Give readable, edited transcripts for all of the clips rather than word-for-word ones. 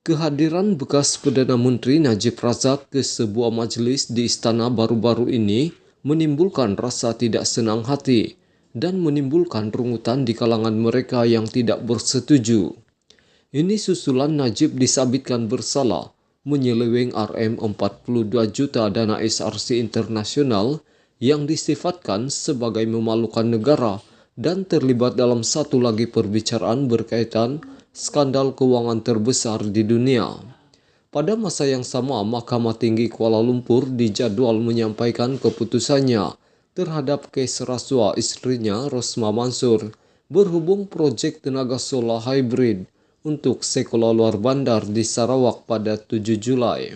Kehadiran bekas Perdana Menteri Najib Razak ke sebuah majelis di istana baru-baru ini menimbulkan rasa tidak senang hati dan menimbulkan rungutan di kalangan mereka yang tidak bersetuju. Ini susulan Najib disabitkan bersalah menyeleweng Rp42 juta dana SRC internasional yang disifatkan sebagai memalukan negara dan terlibat dalam satu lagi perbicaraan berkaitan skandal keuangan terbesar di dunia. Pada masa yang sama, Mahkamah Tinggi Kuala Lumpur dijadwal menyampaikan keputusannya terhadap kes rasuah istrinya Rosma Mansur berhubung proyek tenaga solar hybrid untuk sekolah luar bandar di Sarawak pada 7 Julai.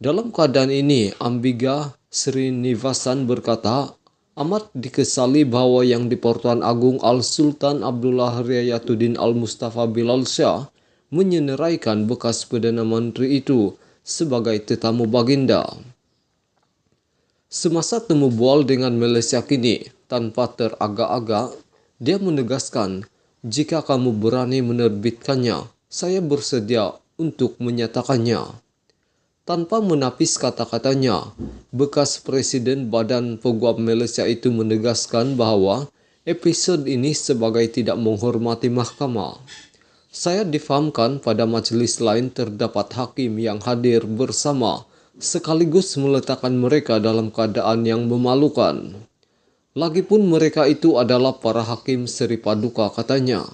Dalam keadaan ini, Ambiga Srinivasan berkata, amat dikesali bahwa yang di-Pertuan Agung Al-Sultan Abdullah Riayatuddin Al-Mustafa Bilal Shah menyenaraikan bekas Perdana Menteri itu sebagai tetamu baginda. Semasa temu bual dengan Malaysia kini, tanpa teragak-agak, dia menegaskan, jika kamu berani menerbitkannya, saya bersedia untuk menyatakannya. Tanpa menapis kata-katanya, bekas Presiden Badan Peguam Malaysia itu menegaskan bahawa episod ini sebagai tidak menghormati mahkamah. Saya difahamkan pada majlis lain terdapat hakim yang hadir bersama sekaligus meletakkan mereka dalam keadaan yang memalukan. Lagipun mereka itu adalah para hakim Seri Paduka, katanya.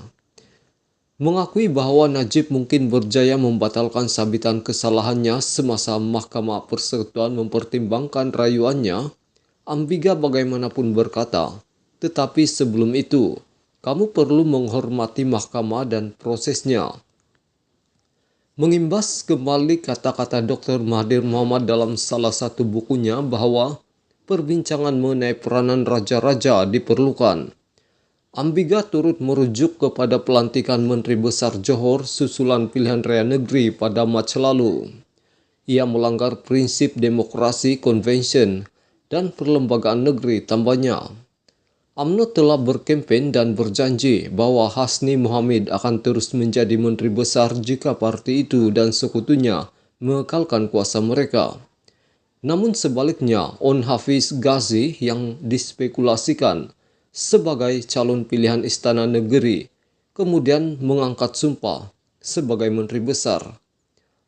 Mengakui bahawa Najib mungkin berjaya membatalkan sabitan kesalahannya semasa Mahkamah Persekutuan mempertimbangkan rayuannya, Ambiga bagaimanapun berkata, tetapi sebelum itu, kamu perlu menghormati mahkamah dan prosesnya. Mengimbas kembali kata-kata Dr. Mahathir Mohamad dalam salah satu bukunya bahawa perbincangan mengenai peranan raja-raja diperlukan. Ambiga turut merujuk kepada pelantikan Menteri Besar Johor susulan pilihan raya negeri pada Mac lalu. Ia melanggar prinsip demokrasi, konvensi, dan perlembagaan negeri, tambahnya. UMNO telah berkempen dan berjanji bahawa Hasni Mohamid akan terus menjadi Menteri Besar jika parti itu dan sekutunya mengekalkan kuasa mereka. Namun sebaliknya, On Hafiz Ghazi yang dispekulasikan sebagai calon pilihan Istana Negeri, kemudian mengangkat sumpah sebagai Menteri Besar.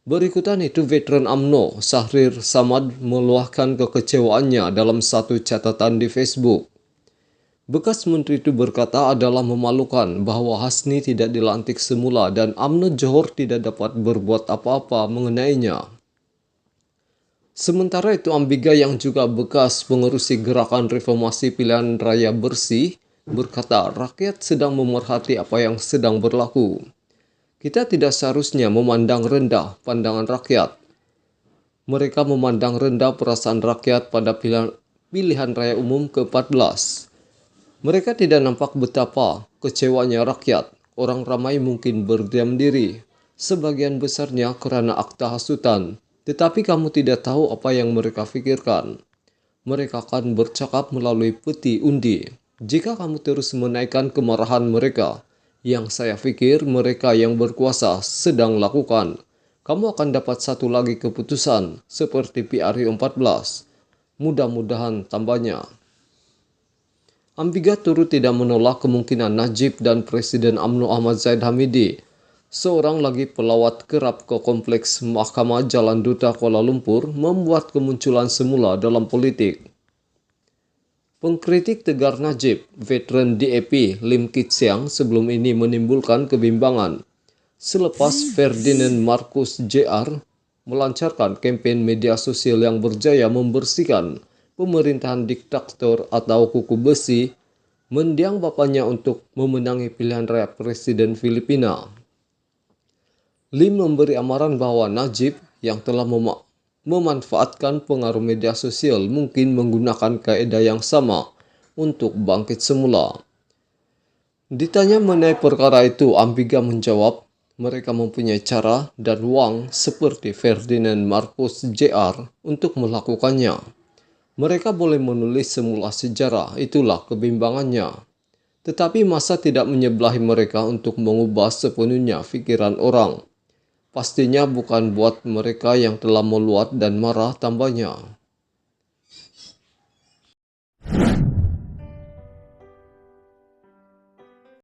Berikutan itu, veteran UMNO Shahrir Samad meluahkan kekecewaannya dalam satu catatan di Facebook. Bekas menteri itu berkata adalah memalukan bahawa Hasni tidak dilantik semula dan UMNO Johor tidak dapat berbuat apa-apa mengenainya. Sementara itu, Ambiga yang juga bekas pengerusi gerakan reformasi pilihan raya bersih berkata rakyat sedang memerhati apa yang sedang berlaku. Kita tidak seharusnya memandang rendah pandangan rakyat. Mereka memandang rendah perasaan rakyat pada pilihan raya umum ke-14. Mereka tidak nampak betapa kecewanya rakyat. Orang ramai mungkin berdiam diri, sebagian besarnya kerana akta hasutan. Tetapi kamu tidak tahu apa yang mereka fikirkan. Mereka akan bercakap melalui peti undi. Jika kamu terus menaikkan kemarahan mereka, yang saya fikir mereka yang berkuasa sedang lakukan, kamu akan dapat satu lagi keputusan seperti PRU 14. Mudah-mudahan, tambahnya. Ambiga turut tidak menolak kemungkinan Najib dan Presiden UMNO Ahmad Zahid Hamidi, seorang lagi pelawat kerap ke kompleks Mahkamah Jalan Duta Kuala Lumpur, membuat kemunculan semula dalam politik. Pengkritik tegar Najib, veteran DAP Lim Kit Siang sebelum ini menimbulkan kebimbangan selepas Ferdinand Marcos Jr. melancarkan kempen media sosial yang berjaya membersihkan pemerintahan diktator atau kuku besi mendiang bapaknya untuk memenangi pilihan raya Presiden Filipina. Lim memberi amaran bahawa Najib yang telah memanfaatkan pengaruh media sosial mungkin menggunakan kaedah yang sama untuk bangkit semula. Ditanya mengenai perkara itu, Ambiga menjawab, mereka mempunyai cara dan wang seperti Ferdinand Marcos Jr. untuk melakukannya. Mereka boleh menulis semula sejarah, itulah kebimbangannya. Tetapi masa tidak menyebelahi mereka untuk mengubah sepenuhnya fikiran orang. Pastinya bukan buat mereka yang telah meluat dan marah, tambahnya.